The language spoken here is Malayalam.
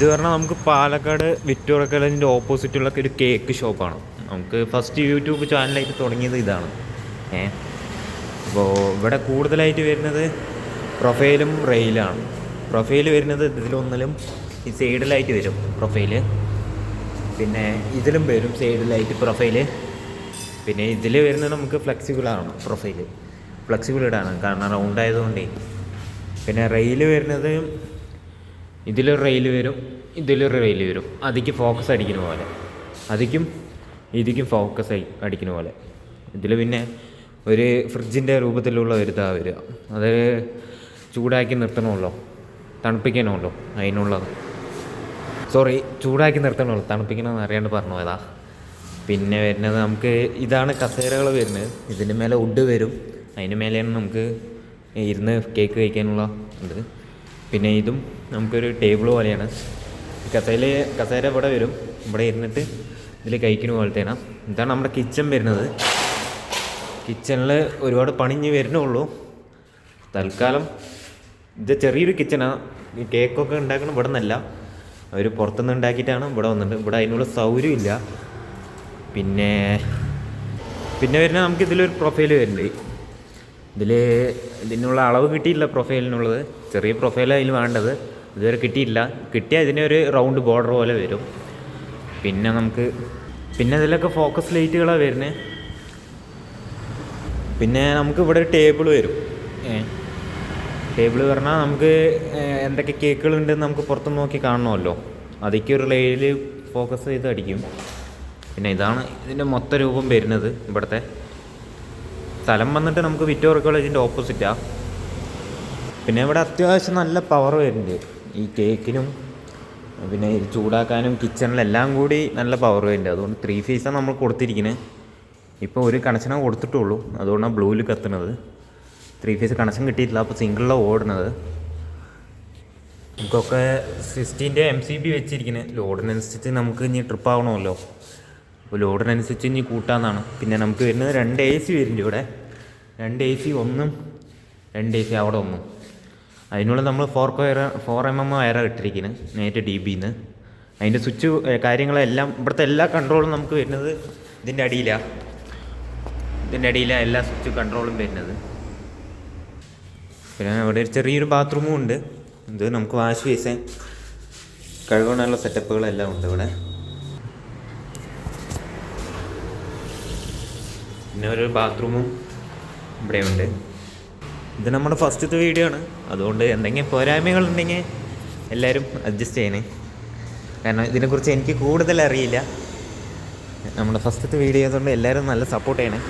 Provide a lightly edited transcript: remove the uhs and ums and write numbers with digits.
ഇത് പറഞ്ഞാൽ നമുക്ക് പാലക്കാട് വിക്ടോറിയ കോളേജിൻ്റെ ഓപ്പോസിറ്റുള്ള ഒരു കേക്ക് ഷോപ്പാണ്. നമുക്ക് ഫസ്റ്റ് യൂട്യൂബ് ചാനലായിട്ട് തുടങ്ങിയത് ഇതാണ്. അപ്പോൾ ഇവിടെ കൂടുതലായിട്ട് വരുന്നത് പ്രൊഫൈലും റെയിലാണ്. പ്രൊഫൈൽ വരുന്നത് ഇതിലൊന്നിലും ഈ സൈഡിലായിട്ട് വരും പ്രൊഫൈല്, പിന്നെ ഇതിലും വരും സൈഡിലായിട്ട് പ്രൊഫൈല്. പിന്നെ ഇതിൽ വരുന്നത് നമുക്ക് ഫ്ലെക്സിബിളാണ് പ്രൊഫൈല്, ഫ്ലെക്സിബിൾ ഇടാണ് കാരണം റൗണ്ട് ആയതുകൊണ്ടേ. പിന്നെ റെയിൽ വരുന്നത് ഇതിലൊരു റെയിൽ വരും, ഇതിലൊരു റെയിൽ വരും. അതിക്ക് ഫോക്കസ് അടിക്കുന്ന പോലെ, അതിക്കും ഇതിക്കും ഫോക്കസ് അടിക്കുന്ന പോലെ. ഇതിൽ പിന്നെ ഒരു ഫ്രിഡ്ജിൻ്റെ രൂപത്തിലുള്ള ഒരു ഇതാ വരിക. അത് ചൂടാക്കി നിർത്തണമല്ലോ, തണുപ്പിക്കണമല്ലോ, അതിനുള്ളത്. സോറി, ചൂടാക്കി നിർത്തണമല്ലോ, തണുപ്പിക്കണമെന്ന് അറിയാണ്ട് പറഞ്ഞു പോയതാ. പിന്നെ വരുന്നത് നമുക്ക് ഇതാണ് കസേരകൾ വരുന്നത്. ഇതിൻ്റെ മേലെ വുഡ് വരും, അതിന് മേലെയാണ് നമുക്ക് ഇരുന്ന് കേക്ക് കഴിക്കാനുള്ള ഇത്. പിന്നെ ഇതും നമുക്കൊരു ടേബിൾ പോലെയാണ്. കസേര ഇവിടെ വരും, ഇവിടെ ഇരുന്നിട്ട് ഇതിൽ കഴിക്കുന്ന പോലത്തേനാ. ഇതാണ് നമ്മുടെ കിച്ചൺ വരുന്നത്. കിച്ചണിൽ ഒരുപാട് പണിഞ്ഞ് വരുന്നുള്ളൂ തൽക്കാലം. ഇത് ചെറിയൊരു കിച്ചണാണ്. ഈ കേക്കൊക്കെ ഉണ്ടാക്കണം ഇവിടെ നിന്നല്ല, അവർ പുറത്തുനിന്ന് ഉണ്ടാക്കിയിട്ടാണ് ഇവിടെ വന്നിട്ട്. ഇവിടെ അതിനുള്ള സൗകര്യമില്ല. പിന്നെ വരുന്നത് നമുക്ക് ഇതിലൊരു പ്രൊഫൈൽ വരുന്നുണ്ട്. ഇതിനുള്ള അളവ് കിട്ടിയില്ല പ്രൊഫൈലിനുള്ളത്, ചെറിയ പ്രൊഫൈലാണ് അതിൽ വേണ്ടത്. ഇതുവരെ കിട്ടിയില്ല. കിട്ടിയാൽ ഇതിനൊരു റൗണ്ട് ബോർഡർ പോലെ വരും. പിന്നെ ഇതിലൊക്കെ ഫോക്കസ് ലൈറ്റുകളാണ് വരുന്നത്. പിന്നെ നമുക്ക് ഇവിടെ ഒരു ടേബിൾ വരും. ടേബിൾ പറഞ്ഞാൽ നമുക്ക് എന്തൊക്കെ കേക്കുകളുണ്ടെന്ന് നമുക്ക് പുറത്തുനിന്ന് നോക്കി കാണണമല്ലോ, അതിലേക്ക് ഒരു ലൈനിൽ ഫോക്കസ് ചെയ്ത് അടിക്കും. പിന്നെ ഇതാണ് ഇതിൻ്റെ മൊത്ത രൂപം വരുന്നത്. ഇവിടുത്തെ സ്ഥലം വന്നിട്ട് നമുക്ക് വിക്ടോറിയ കോളേജിൻ്റെ ഓപ്പോസിറ്റാണ്. പിന്നെ ഇവിടെ അത്യാവശ്യം നല്ല പവർ വരുന്നുണ്ട് ഈ കേക്കിനും, പിന്നെ ഇത് ചൂടാക്കാനും കിച്ചണിലെല്ലാം കൂടി നല്ല പവർ വരുന്നുണ്ട്. അതുകൊണ്ട് 3 ഫേസാണ് നമ്മൾ കൊടുത്തിരിക്കുന്നത്. ഇപ്പോൾ ഒരു കണക്ഷനേ കൊടുത്തിട്ടുള്ളൂ, അതുകൊണ്ടാണ് ബ്ലൂവിൽ കത്തുന്നത്. 3 ഫേസ് കണക്ഷൻ കിട്ടിയിട്ടില്ല, അപ്പോൾ സിംഗിളിലാണ് ഓടുന്നത്. നമുക്കൊക്കെ 16 MCB വെച്ചിരിക്കുന്നത്. ലോഡിനനുസരിച്ച് നമുക്ക് ഇനി ട്രിപ്പ് ആവണമല്ലോ, അപ്പോൾ ലോഡിനനുസരിച്ച് ഇനി കൂട്ടാമെന്നാണ്. പിന്നെ നമുക്ക് വരുന്നത് 2 AC വരുന്നുണ്ട് ഇവിടെ. 2 AC, 2 AC അവിടെ ഒന്നും. അതിനുള്ള നമ്മൾ 4mm വയറാണ് ഇട്ടിരിക്കുന്നത്, നേരിട്ട് DBന്ന്. അതിൻ്റെ സ്വിച്ച് കാര്യങ്ങളെല്ലാം ഇവിടുത്തെ എല്ലാ കൺട്രോളും നമുക്ക് വരുന്നത് ഇതിൻ്റെ അടിയിലാണ്. എല്ലാ സ്വിച്ച് കൺട്രോളും വരുന്നത്. പിന്നെ ഇവിടെ ഒരു ചെറിയൊരു ബാത്റൂമും ഉണ്ട്. ഇത് നമുക്ക് വാഷ് ബേസിൻ കഴുകാനുള്ള സെറ്റപ്പുകളെല്ലാം ഉണ്ട് ഇവിടെ. പിന്നെ ഒരു ബാത്റൂമും ഇവിടെ ഉണ്ട്. ഇത് നമ്മുടെ ഫസ്റ്റത്തെ വീഡിയോ ആണ്, അതുകൊണ്ട് എന്തെങ്കിലും പോരായ്മകളുണ്ടെങ്കിൽ എല്ലാവരും അഡ്ജസ്റ്റ് ചെയ്യണേ. കാരണം ഇതിനെക്കുറിച്ച് എനിക്ക് കൂടുതൽ അറിയില്ല. നമ്മുടെ ഫസ്റ്റത്തെ വീഡിയോ ആയതുകൊണ്ട് എല്ലാവരും നല്ല സപ്പോർട്ട് ചെയ്യണേ.